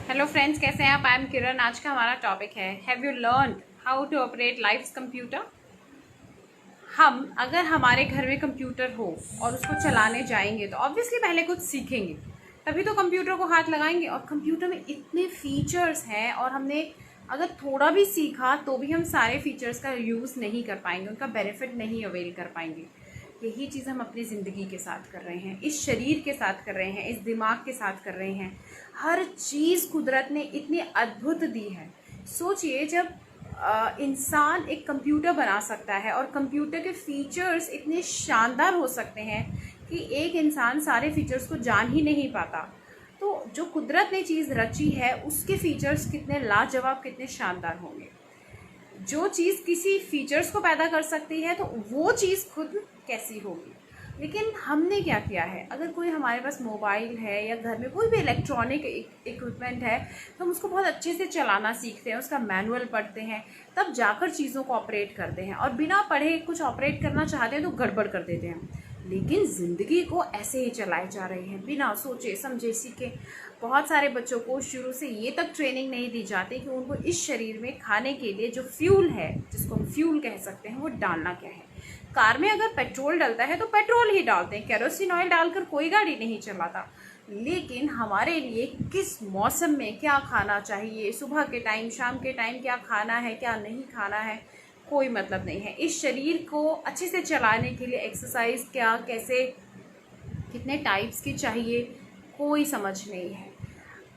Hello friends, कैसे हैं आप? I am Kiran. आज का हमारा टॉपिक है have you learn how to operate life's computer. हम अगर हमारे घर में कंप्यूटर हो और उसको चलाने जाएंगे तो ऑब्वियसली पहले कुछ सीखेंगे, तभी तो कंप्यूटर को हाथ लगाएंगे। और कंप्यूटर में इतने फीचर्स हैं और हमने अगर थोड़ा भी सीखा तो भी हम सारे फीचर्स का यूज़ नहीं कर पाएंगे, उनका बेनिफिट नहीं अवेल कर पाएंगे। यही चीज़ हम अपनी ज़िंदगी के साथ कर रहे हैं, इस शरीर के साथ कर रहे हैं, इस दिमाग के साथ कर रहे हैं। हर चीज़ कुदरत ने इतनी अद्भुत दी है। सोचिए, जब इंसान एक कंप्यूटर बना सकता है और कंप्यूटर के फीचर्स इतने शानदार हो सकते हैं कि एक इंसान सारे फीचर्स को जान ही नहीं पाता, तो जो कुदरत ने चीज़ रची है उसके फीचर्स कितने लाजवाब, कितने शानदार होंगे। जो चीज़ किसी फीचर्स को पैदा कर सकती है तो वो चीज़ खुद कैसी होगी। लेकिन हमने क्या किया है, अगर कोई हमारे पास मोबाइल है या घर में कोई भी इलेक्ट्रॉनिक इक्विपमेंट है तो हम उसको बहुत अच्छे से चलाना सीखते हैं, उसका मैनुअल पढ़ते हैं, तब जाकर चीज़ों को ऑपरेट करते हैं। और बिना पढ़े कुछ ऑपरेट करना चाहते हैं तो गड़बड़ कर देते हैं। लेकिन ज़िंदगी को ऐसे ही चलाए जा रहे हैं बिना सोचे समझे सीखे। बहुत सारे बच्चों को शुरू से ये तक ट्रेनिंग नहीं दी जाती कि उनको इस शरीर में खाने के लिए जो फ्यूल है, जिसको हम फ्यूल कह सकते हैं, वो डालना क्या है। कार में अगर पेट्रोल डलता है तो पेट्रोल ही डालते हैं, केरोसिन ऑयल डालकर कोई गाड़ी नहीं चलाता। लेकिन हमारे लिए किस मौसम में क्या खाना चाहिए, सुबह के टाइम, शाम के टाइम क्या खाना है, क्या नहीं खाना है, कोई मतलब नहीं है। इस शरीर को अच्छे से चलाने के लिए एक्सरसाइज क्या, कैसे, कितने टाइप्स की चाहिए, कोई समझ नहीं है।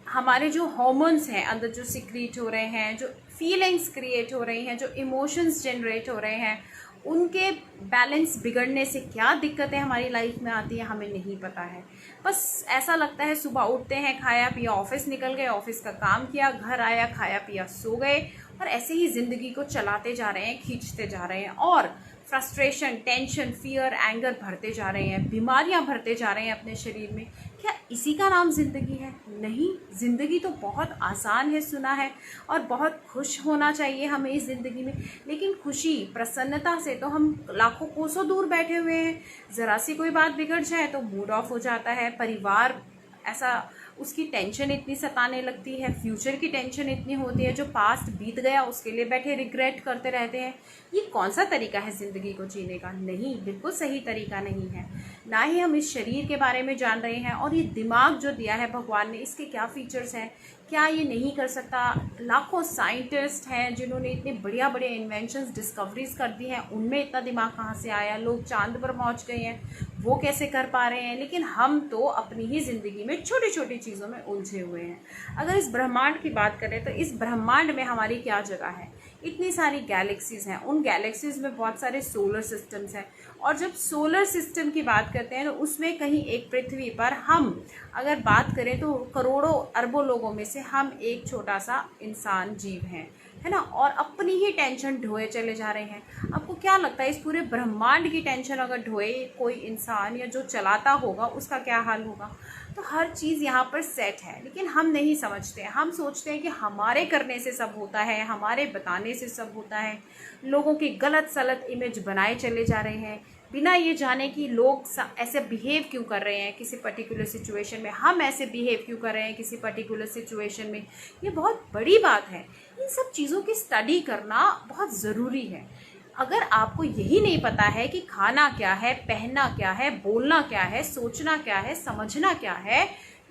हमारे जो हार्मोन्स हैं अंदर जो सिक्रीट हो रहे हैं, जो फीलिंग्स क्रिएट हो रही हैं, जो इमोशंस जनरेट हो रहे हैं, उनके बैलेंस बिगड़ने से क्या दिक्कतें हमारी लाइफ में आती हैं हमें नहीं पता है। बस ऐसा लगता है सुबह उठते हैं, खाया पिया ऑफिस निकल गए, ऑफिस का काम किया, घर आया, खाया पिया सो गए, और ऐसे ही ज़िंदगी को चलाते जा रहे हैं, खींचते जा रहे हैं। और फ्रस्ट्रेशन, टेंशन, फियर, एंगर भरते जा रहे हैं, बीमारियां भरते जा रहे हैं अपने शरीर में। क्या इसी का नाम ज़िंदगी है? नहीं, ज़िंदगी तो बहुत आसान है, सुना है, और बहुत खुश होना चाहिए हमें इस ज़िंदगी में। लेकिन खुशी, प्रसन्नता से तो हम लाखों कोसों दूर बैठे हुए हैं। ज़रा सी कोई बात बिगड़ जाए तो मूड ऑफ हो जाता है, परिवार ऐसा, उसकी टेंशन इतनी सताने लगती है, फ्यूचर की टेंशन इतनी होती है, जो पास्ट बीत गया उसके लिए बैठे रिग्रेट करते रहते हैं। ये कौन सा तरीका है ज़िंदगी को जीने का? नहीं, बिल्कुल सही तरीका नहीं है। ना ही हम इस शरीर के बारे में जान रहे हैं, और ये दिमाग जो दिया है भगवान ने, इसके क्या फीचर्स हैं, क्या ये नहीं कर सकता। लाखों साइंटिस्ट हैं जिन्होंने इतने बढ़िया बढ़िया इन्वेंशंस, डिस्कवरीज कर दी हैं, उनमें इतना दिमाग कहाँ से आया। लोग चांद पर पहुँच गए हैं, वो कैसे कर पा रहे हैं। लेकिन हम तो अपनी ही ज़िंदगी में छोटी छोटी चीज़ों में उलझे हुए हैं। अगर इस ब्रह्मांड की बात करें तो इस ब्रह्मांड में हमारी क्या जगह है? इतनी सारी गैलेक्सीज हैं, उन गैलेक्सीज में बहुत सारे सोलर सिस्टम्स हैं। और जब सोलर सिस्टम की बात करते हैं तो उसमें कहीं एक पृथ्वी पर हम अगर बात करें तो करोड़ों अरबों लोगों में से हम एक छोटा सा इंसान जीव हैं, है ना। और अपनी ही टेंशन ढोए चले जा रहे हैं। आपको क्या लगता है, इस पूरे ब्रह्मांड की टेंशन अगर ढोए कोई इंसान या जो चलाता होगा, उसका क्या हाल होगा? तो हर चीज़ यहाँ पर सेट है, लेकिन हम नहीं समझते। हम सोचते हैं कि हमारे करने से सब होता है, हमारे बताने से सब होता है। लोगों की गलत सलत इमेज बनाए चले जा रहे हैं बिना ये जाने कि लोग ऐसे बिहेव क्यों कर रहे हैं किसी पर्टिकुलर सिचुएशन में, हम ऐसे बिहेव क्यों कर रहे हैं किसी पर्टिकुलर सिचुएशन में। ये बहुत बड़ी बात है। इन सब चीज़ों की स्टडी करना बहुत ज़रूरी है। अगर आपको यही नहीं पता है कि खाना क्या है, पहनना क्या है, बोलना क्या है, सोचना क्या है, समझना क्या है,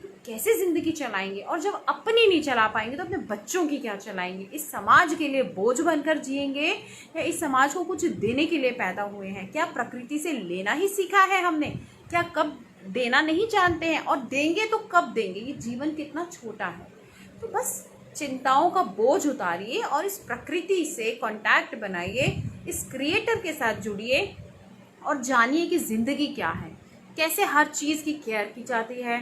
तो कैसे ज़िंदगी चलाएंगे? और जब अपनी नहीं चला पाएंगे तो अपने बच्चों की क्या चलाएंगे? इस समाज के लिए बोझ बनकर जिएंगे या इस समाज को कुछ देने के लिए पैदा हुए हैं? क्या प्रकृति से लेना ही सीखा है हमने? क्या कब देना नहीं जानते हैं? और देंगे तो कब देंगे? ये जीवन कितना छोटा है। तो बस चिंताओं का बोझ उतारिए और इस प्रकृति से कांटेक्ट बनाइए, इस क्रिएटर के साथ जुड़िए और जानिए कि ज़िंदगी क्या है, कैसे हर चीज़ की केयर की जाती है,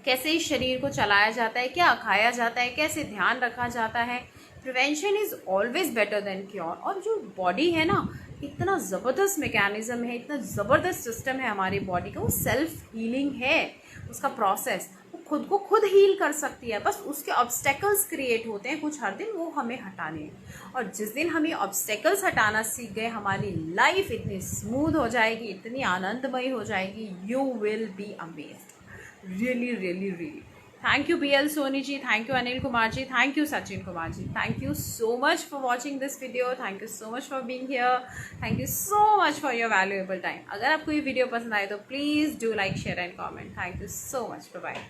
कैसे इस शरीर को चलाया जाता है, क्या खाया जाता है, कैसे ध्यान रखा जाता है। Prevention is always better than cure. और जो बॉडी है ना, इतना ज़बरदस्त मैकेनिज्म है, इतना ज़बरदस्त सिस्टम है हमारी बॉडी का। वो सेल्फ हीलिंग है उसका प्रोसेस, वो खुद को खुद हील कर सकती है। बस उसके ऑब्स्टेकल्स क्रिएट होते हैं कुछ हर दिन, वो हमें हटाने हैं। और जिस दिन हम ये ऑब्स्टेकल्स हटाना सीख गए, हमारी लाइफ इतनी स्मूथ हो जाएगी, इतनी आनंदमयी हो जाएगी, you will be amazed, really really really. Thank you BL Soni ji, thank you Anil Kumar ji, thank you Sachin Kumar ji, thank you so much for watching this video, thank you so much for being here, thank you so much for your valuable time. अगर आपको ये video पसंद आए तो please do like share and comment. Thank you so much, bye bye.